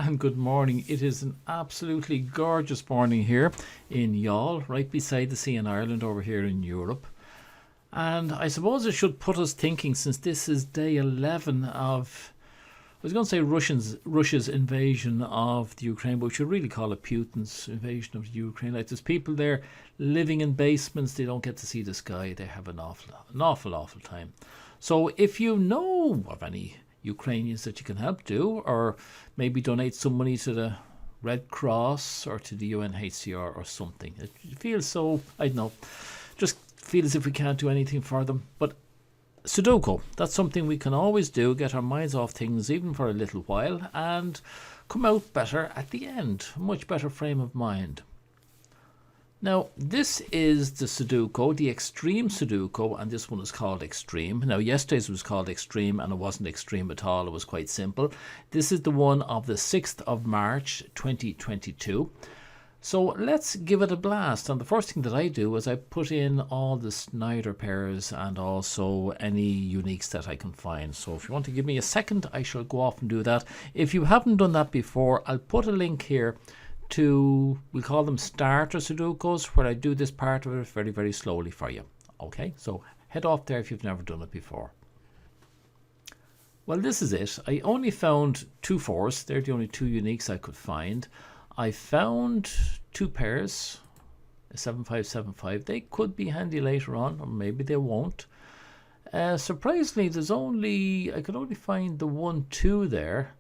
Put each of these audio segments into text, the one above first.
And good morning. It is an absolutely gorgeous morning here in Youghal, right beside the sea in Ireland over here in Europe. And I suppose it should put us thinking, since this is day 11 of, I was going to say Russia's invasion of the Ukraine, but we should really call it Putin's invasion of the Ukraine. Like, there's people there living in basements, they don't get to see the sky, they have an awful time. So if you know of any Ukrainians that you can help, do, or maybe donate some money to the Red Cross or to the UNHCR or something. It feels so, I don't know, just feel as if we can't do anything for them. But Sudoku, that's something we can always do, get our minds off things even for a little while and come out better at the end, a much better frame of mind. Now, this is the Sudoku, the Extreme Sudoku, and this one is called Extreme. Now, yesterday's was called Extreme, and it wasn't extreme at all. It was quite simple. This is the one of the 6th of March, 2022. So let's give it a blast. And the first thing that I do is I put in all the Snyder pairs and also any uniques that I can find. So if you want to give me a second, I shall go off and do that. If you haven't done that before, I'll put a link here to, we'll call them starter Sudokus, where I do this part of it very, very slowly for you. Okay, so head off there if you've never done it before. Well, this is it. I only found 2 4s. They're the only 2 uniques I could find. I found 2 pairs, a 7575. They could be handy later on, or maybe they won't. Surprisingly, I could only find the 1 2 there.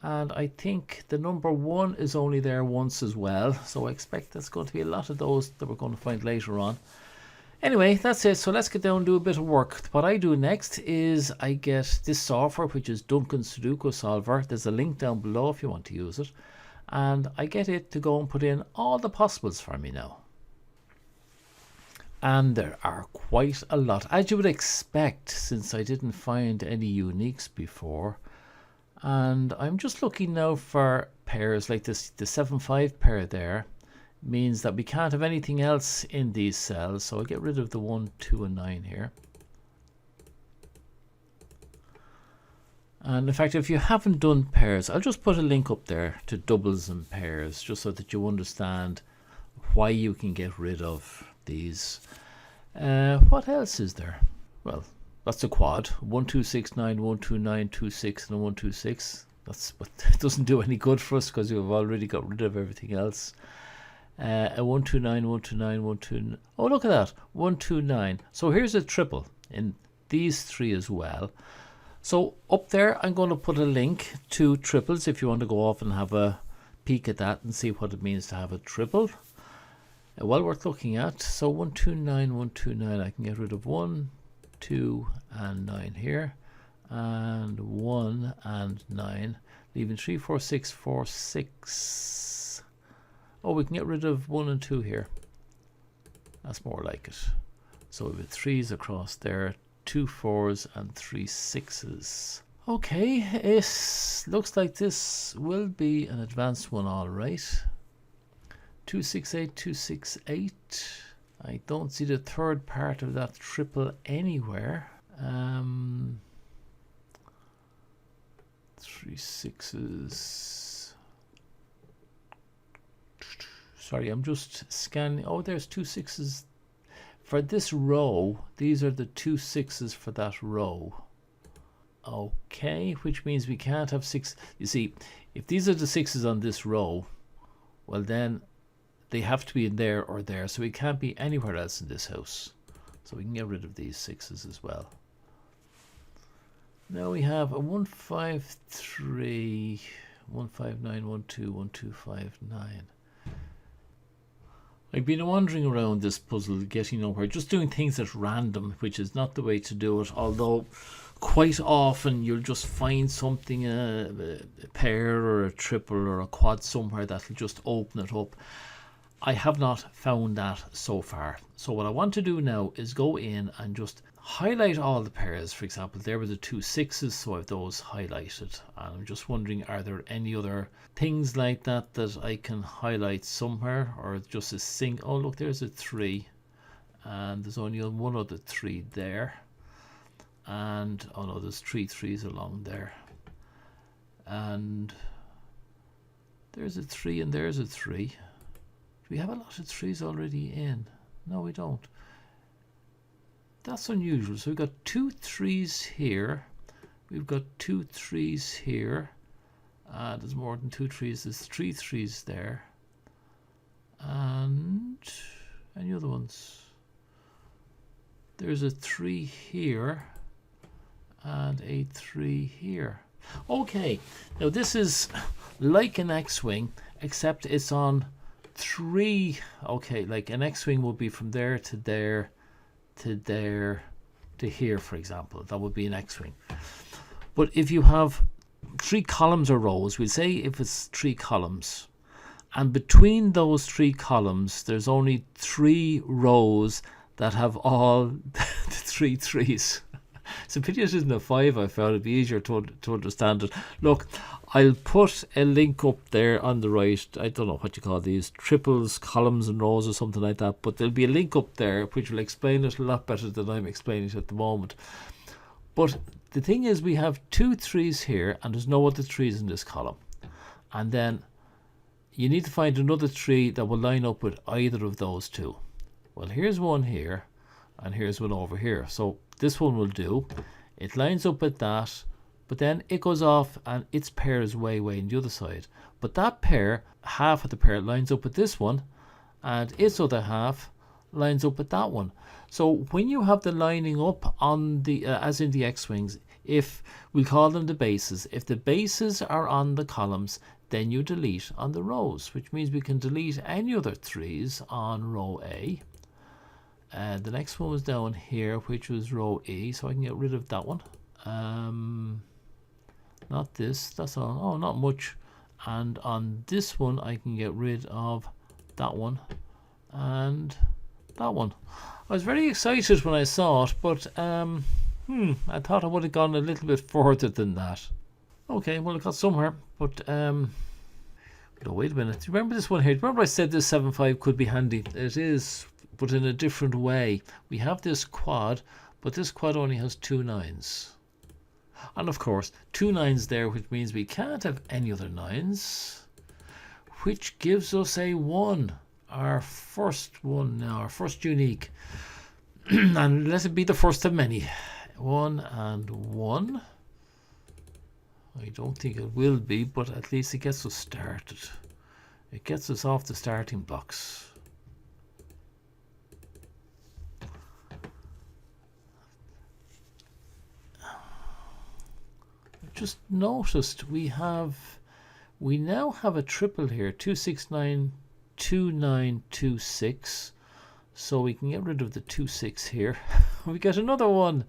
And I think the number 1 is only there once as well. So I expect there's going to be a lot of those that we're going to find later on. Anyway, that's it. So let's get down and do a bit of work. What I do next is I get this software, which is Duncan's Sudoku Solver. There's a link down below if you want to use it. And I get it to go and put in all the possibles for me now. And there are quite a lot, as you would expect, since I didn't find any uniques before. And I'm just looking now for pairs like this. The 7-5 pair there means that we can't have anything else in these cells. So I'll get rid of the 1, 2, and 9 here. And in fact, if you haven't done pairs, I'll just put a link up there to doubles and pairs, just so that you understand why you can get rid of these. What else is there? Well, that's a quad. 1 2 6 9 1 2 9 2 6 and a 1 2 6. That's, but it doesn't do any good for us because we've already got rid of everything else. A 1 2 9 1 2 9 1 2. Oh, look at that, 1 2 9. So here's a triple in these 3 as well. So up there, I'm going to put a link to triples if you want to go off and have a peek at that and see what it means to have a triple. Well worth looking at. So 1 2 9 1 2 9. I can get rid of 1 2 and 9 here, and 1 and 9, leaving 3 4 6 4 6. Oh, we can get rid of 1 and 2 here. That's more like it. So we have 3s across there, 2 4s and 3 6s. Okay, it looks like this will be an advanced one, all right. 268 268. I don't see the third part of that triple anywhere. 3 6s. Sorry, I'm just scanning. Oh, there's 2 6s for this row. These are the 2 6s for that row. Okay, which means we can't have 6. You see, if these are the 6s on this row, well then they have to be in there or there, so it can't be anywhere else in this house. So we can get rid of these 6s as well. Now we have a 1 5 3 1 5 9 1 2 1 2 5 9. I've been wandering around this puzzle, getting nowhere, just doing things at random, which is not the way to do it, although quite often you'll just find something, a pair or a triple or a quad somewhere that'll just open it up. I have not found that so far. So what I want to do now is go in and just highlight all the pairs. For example, there were the 2 6s, so I have those highlighted. And I'm just wondering, are there any other things like that that I can highlight somewhere, or just a single? Oh, look, there's a 3. And there's only one other 3 there. And, oh no, there's 3 3s along there. And There's a 3 and there's a 3. Do we have a lot of 3s already in? No, we don't. That's unusual. So we've got 2 3s here. We've got 2 3s here. There's more than 2 3s. There's 3 3s there. And any other ones? There's a 3 here and a 3 here. Okay, now this is like an X-wing, except it's on 3. Okay, like an X-wing would be from there to there to there to here, for example. That would be an X-wing. But if you have 3 columns or rows, we'll say if it's 3 columns, and between those 3 columns there's only 3 rows that have all the 3 3s. It's a pity it isn't a 5. I found it'd be easier to understand it. Look, I'll put a link up there on the right. I don't know what you call these, triples, columns and rows or something like that, but there'll be a link up there which will explain it a lot better than I'm explaining it at the moment. But the thing is, we have 2 3s here and there's no other 3s in this column, and then you need to find another 3 that will line up with either of those 2. Well, here's one here and here's one over here, so this one will do. It lines up with that, but then it goes off and its pair is way on the other side. But that pair, half of the pair, lines up with this one, and its other half lines up with that one. So when you have the lining up on the as in the X-wings, if we call them the bases, if the bases are on the columns, then you delete on the rows, which means we can delete any other 3s on row A. The next one was down here, which was row E, so I can get rid of that one. Not this, that's all. Oh, not much. And on this one I can get rid of that one and that one. I was very excited when I saw it, but I thought I would have gone a little bit further than that. Okay, well, it got somewhere, but no, wait a minute. Do you remember this one here? Remember I said this 7.5 could be handy? It is, but in a different way. We have this quad, but this quad only has 2 9s. And of course, 2 9s there, which means we can't have any other 9s, which gives us a 1. Our first one now, our first unique. And let it be the first of many. 1 and 1. I don't think it will be, but at least it gets us started. It gets us off the starting blocks. Just noticed we now have a triple here, 2692926, so we can get rid of the 26 here. We get another one.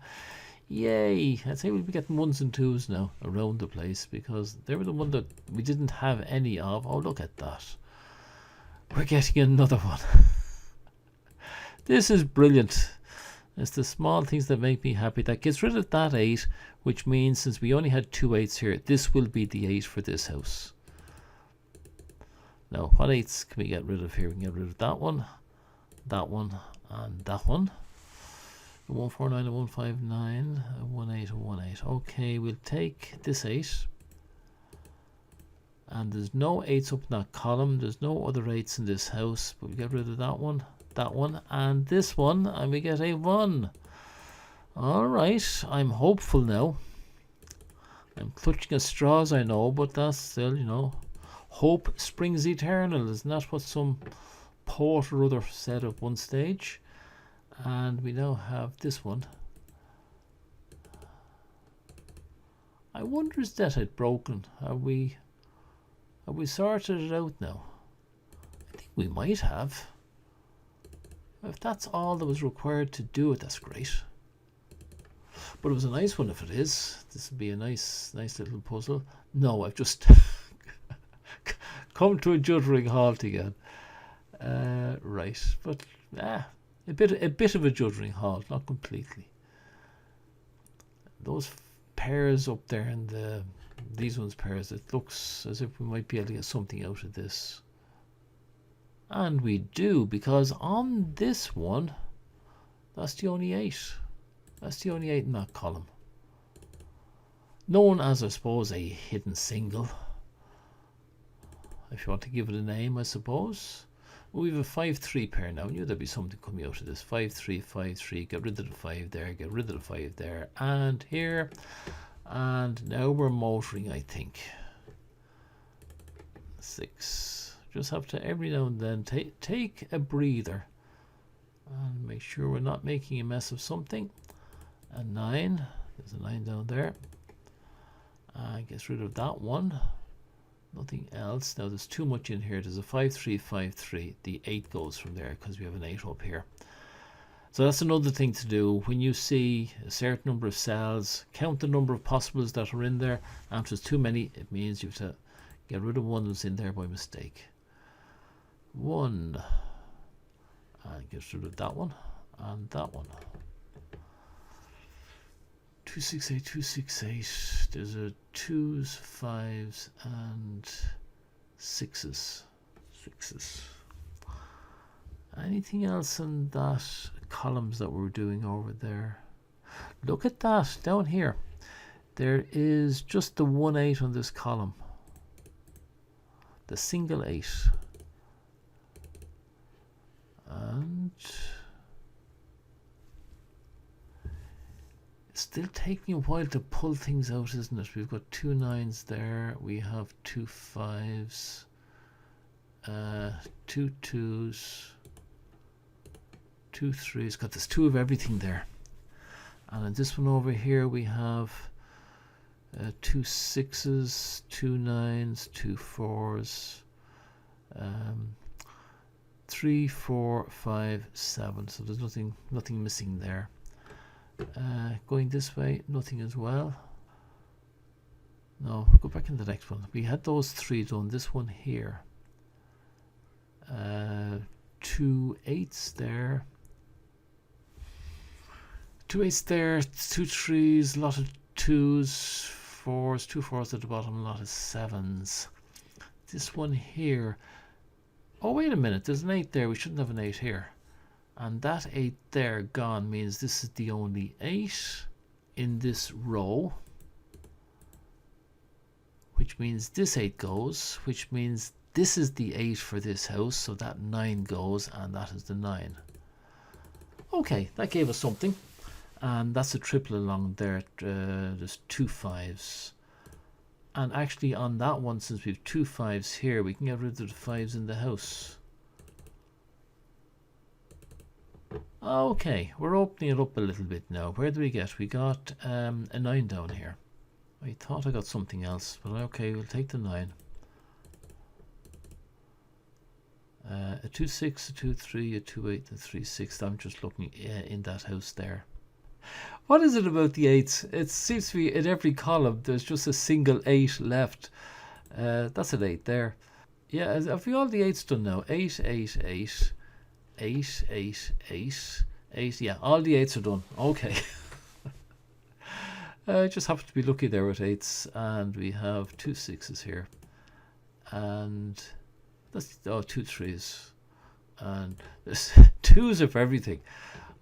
Yay! I'd say we'll be getting 1s and 2s now around the place, because they were the one that we didn't have any of. Oh, look at that. We're getting another one. This is brilliant. It's the small things that make me happy. That gets rid of that 8, which means since we only had 2 8s here, this will be the 8 for this house. Now, what 8s can we get rid of here? We can get rid of that one, and that one. A 149, a 159, a 18, a 18. Okay, we'll take this 8. And there's no 8s up in that column. There's no other 8s in this house, but we get rid of that one, and this one, and we get a 1. Alright, I'm hopeful now. I'm clutching at straws, I know, but that's still, you know, hope springs eternal. Isn't that what some poet or other said at one stage? And we now have this one. I wonder, is that it broken? Have we sorted it out now? I think we might have. If that's all that was required to do it, that's great. But it was a nice one if it is. This would be a nice little puzzle. No, I've just come to a juddering halt again. Right, but a bit of a juddering halt, not completely. Those pairs up there and these ones pairs, it looks as if we might be able to get something out of this. And we do, because on this one, that's the only 8. That's the only 8 in that column. Known as, I suppose, a hidden single. if you want to give it a name, I suppose. We have a 5-3 pair now. I knew there'd be something coming out of this. 5-3, 5-3. Get rid of the 5 there. Get rid of the 5 there. And here. And now we're motoring, I think. 6. Just have to every now and then take a breather. And make sure we're not making a mess of something. A 9. There's a 9 down there. Gets rid of that one. Nothing else. Now there's too much in here. There's a 5-3, 5-3. The 8 goes from there because we have an 8 up here. So that's another thing to do. When you see a certain number of cells, count the number of possibles that are in there. And if there's too many, it means you have to get rid of one that's in there by mistake. 1. And get rid of that one and that one. 268, 268. There's a 2s, 5s, and 6s. Anything else in that columns that we're doing over there? Look at that down here. There is just the 1 8 on this column. The single 8. And it's still taking a while to pull things out, isn't it? We've got 2 9s there. We have 2 5s, 2 2s, 2 3s. Got this 2 of everything there. And in this one over here, we have 2 6s, 2 9s, 2 4s, 3 4 5 7. So there's nothing missing there. Going this way, nothing as well. No, go back in the next one. We had those 3 done. This one here, 2 8s there, 2 8s there, 2 3s, a lot of 2s, 4s, 2 4s at the bottom, a lot of 7s. This one here, oh wait a minute, there's an 8 there. We shouldn't have an 8 here. And that 8 there gone means this is the only 8 in this row, which means this 8 goes, which means this is the 8 for this house, so that 9 goes, and that is the 9. Okay, that gave us something, and that's a triple along there. There's 2 5s, and actually on that one, since we've 2 5s here, we can get rid of the 5s in the house. Okay, we're opening it up a little bit now. Where do we get? We got a 9 down here. I thought I got something else, but okay, we'll take the 9. A 2 6, a 2 3, a 2 8, a 3 6. I'm just looking in that house there. What is it about the 8s? It seems to be in every column there's just a single 8 left. That's an 8 there. Yeah, have we all the 8s done now? 8, 8, 8. 8, 8, 8, 8. Yeah, all the 8s are done. Okay. I just happen to be lucky there with 8s, and we have 2 6s here, and that's 2 3s, and there's 2s of everything.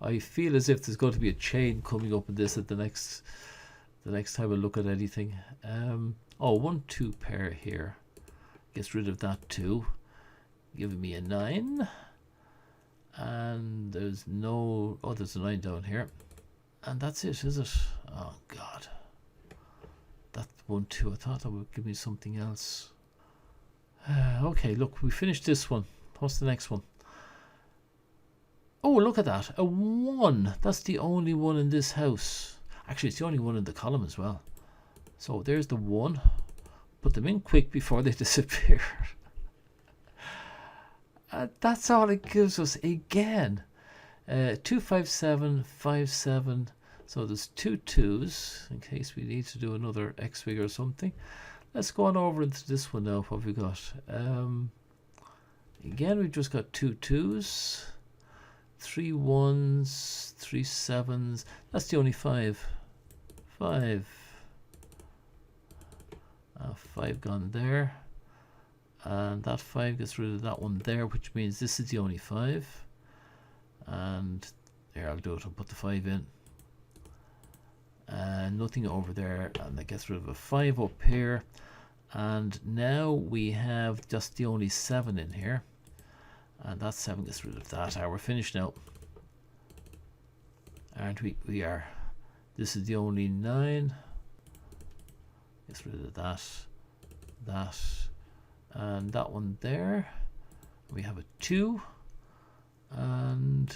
I feel as if there's going to be a chain coming up in this at the next time I look at anything. 1 2 pair here. Gets rid of that 2, giving me a 9. And there's no, there's a 9 down here, and that's it, is it? Oh god, that 1 2, I thought that would give me something else. Okay, look, we finished this one. What's the next one? Oh, look at that, a 1. That's the only one in this house. Actually, it's the only one in the column as well. So there's the 1. Put them in quick before they disappear. That's all it gives us again. 2 5 7 5 7. So there's 2 2s in case we need to do another X-wing or something. Let's go on over into this one now. What have we got? Again, we've just got 2 2s, 3 1s, 3 7s. That's the only 5. 5. 5 gone there. And that 5 gets rid of that one there, which means this is the only 5. And there, I'll do it. I'll put the 5 in. And nothing over there. And that gets rid of a 5 up here. And now we have just the only 7 in here. And that 7 gets rid of that. We're finished now. Aren't we? We are. This is the only 9. Gets rid of that. That. And that one there. We have a 2. And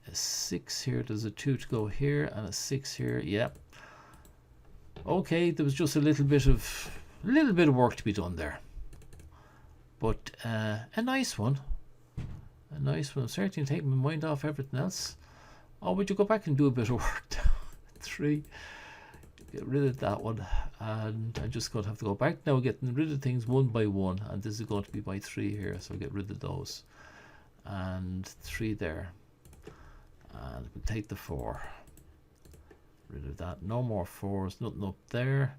a 6 here. There's a 2 to go here. And a 6 here. Yep. Okay, there was just a little bit of work to be done there. But a nice one. A nice one. Certainly taking my mind off everything else. Or would you go back and do a bit of work down? 3. Get rid of that one. And I'm just going to have to go back now, getting rid of things one by one. And this is going to be by 3 here. So I'll get rid of those. And 3 there. And we'll take the 4. Rid of that. No more 4s. Nothing up there.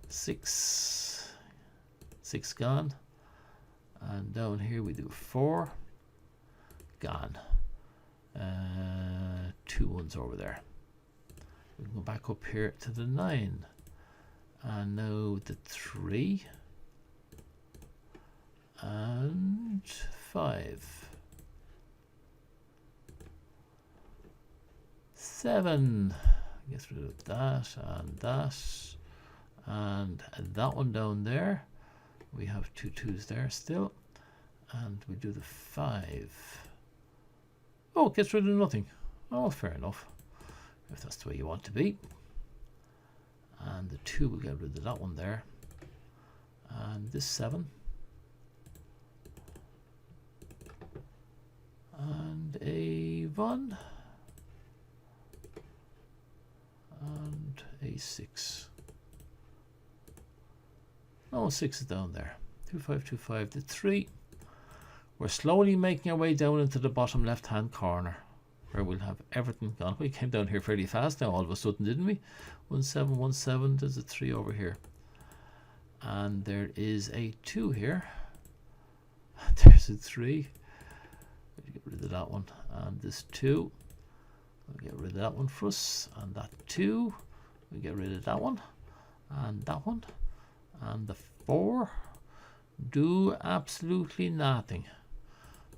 6. 6 gone. And down here we do 4. Gone. 2 ones over there. We can go back up here to the 9. And now the 3. And 5. 7. Get rid of that and that. And that one down there. We have 2 2s there still. And we do the 5. Oh, it gets rid of nothing. Oh, fair enough. If that's the way you want to be. And the 2 will get rid of that one there. And this 7. And a 1. And a 6. Oh, 6 is down there. 2 5 2 5 to 3. We're slowly making our way down into the bottom left hand corner where we'll have everything gone. We came down here fairly fast now all of a sudden, didn't we? 1 7 1 7. There's a 3 over here. And there is a 2 here. There's a 3. We'll get rid of that one. And this 2. We'll get rid of that one for us. And that 2. We'll get rid of that one. And that one. And the 4. Do absolutely nothing.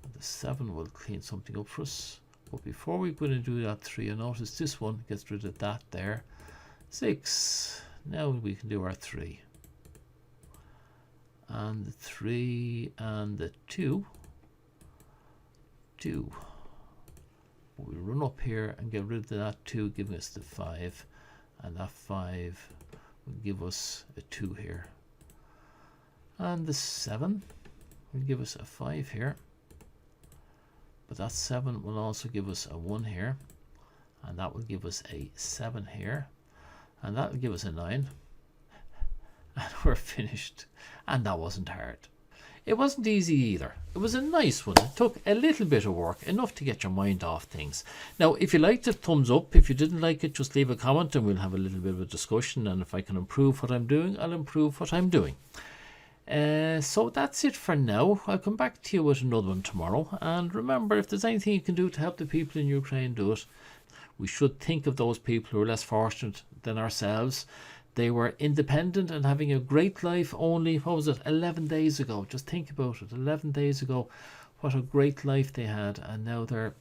And the 7 will clean something up for us. But before we're going to do that 3, you notice this one gets rid of that there. 6. Now we can do our 3. And the 3 and the 2. 2. We'll run up here and get rid of that 2, giving us the 5. And that 5 will give us a 2 here. And the 7 will give us a 5 here. But that 7 will also give us a 1 here. And that will give us a 7 here. And that will give us a 9. And we're finished. And that wasn't hard. It wasn't easy either. It was a nice one. It took a little bit of work, enough to get your mind off things. Now, if you liked it, thumbs up. If you didn't like it, just leave a comment and we'll have a little bit of a discussion. And if I can improve what I'm doing, I'll improve what I'm doing. So that's it for now. I'll come back to you with another one tomorrow. And remember, if there's anything you can do to help the people in Ukraine, do it. We should think of those people who are less fortunate than ourselves. They were independent and having a great life only, what was it, 11 days ago. Just think about it, 11 days ago. What a great life they had. And now they're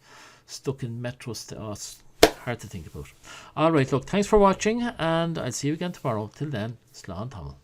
stuck in metro. Oh, it's hard to think about. All right, look, thanks for watching. And I'll see you again tomorrow. Till then, Slán Tamil.